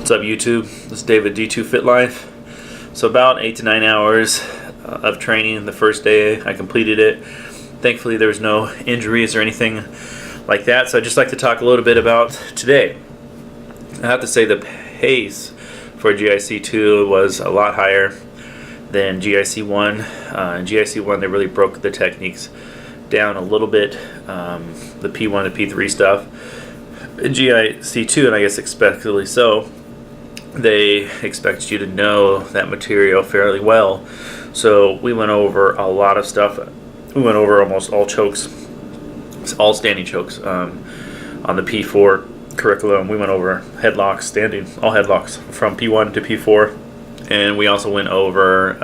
What's up, YouTube? This is David D2 Fit Life. So about 8 to 9 hours of training the first day. I completed it. Thankfully there was no injuries or anything like that, so I'd just like to talk a little bit about today. I have to say the pace for GIC 2 was a lot higher than GIC 1. In GIC 1 they really broke the techniques down a little bit, the P1 to P3 stuff. In GIC 2, and I guess expectedly so, they expect you to know that material fairly well. So we went over a lot of stuff. We went over almost all chokes, all standing chokes on the P4 curriculum. We went over headlocks, standing, all headlocks from P1 to P4. And we also went over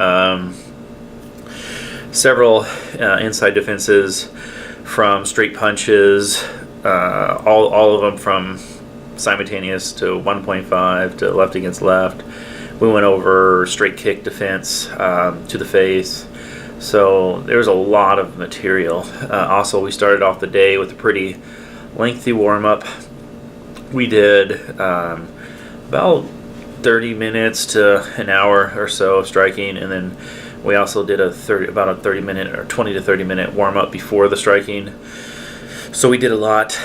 several inside defenses, from straight punches, all of them from simultaneous to 1.5 to left against left. We went over straight kick defense to the face. So there was a lot of material. Also, we started off the day with a pretty lengthy warm-up. We did about 30 minutes to an hour or so of striking, and then we also did about a 30 minute or 20 to 30 minute warm-up before the striking. So we did a lot.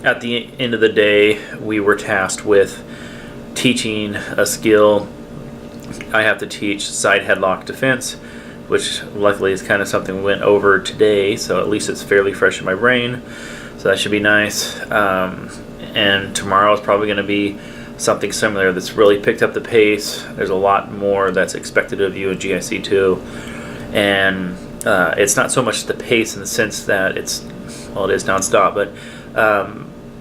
At the end of the day, we were tasked with teaching a skill. I have to teach side headlock defense, which luckily is kind of something we went over today, so at least it's fairly fresh in my brain, so that should be nice. And tomorrow is probably going to be something similar that's really picked up the pace. There's a lot more that's expected of you in GIC 2, and it's not so much the pace in the sense that it is nonstop, but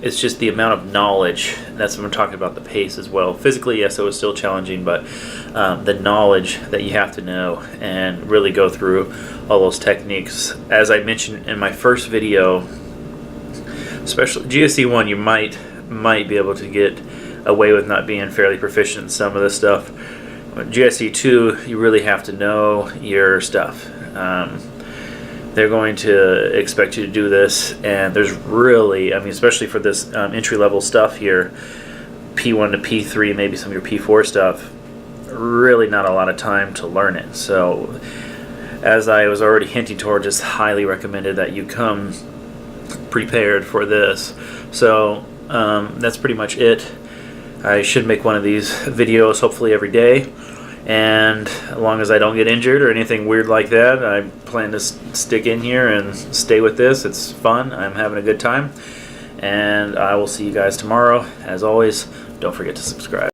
it's just the amount of knowledge. That's what I'm talking about, the pace as well. Physically, yes, it was still challenging, but the knowledge that you have to know and really go through all those techniques. As I mentioned in my first video, especially GIC 1, you might be able to get away with not being fairly proficient in some of this stuff. GIC 2, you really have to know your stuff. They're going to expect you to do this, and there's really, I mean, especially for this entry-level stuff here, P1 to P3, maybe some of your P4 stuff, really not a lot of time to learn it. So as I was already hinting towards, it's highly recommended that you come prepared for this. So that's pretty much it. I should make one of these videos hopefully every day, and as long as I don't get injured or anything weird like that, I plan to stick in here and stay with this. It's fun. I'm having a good time, and I will see you guys tomorrow. As always, don't forget to subscribe.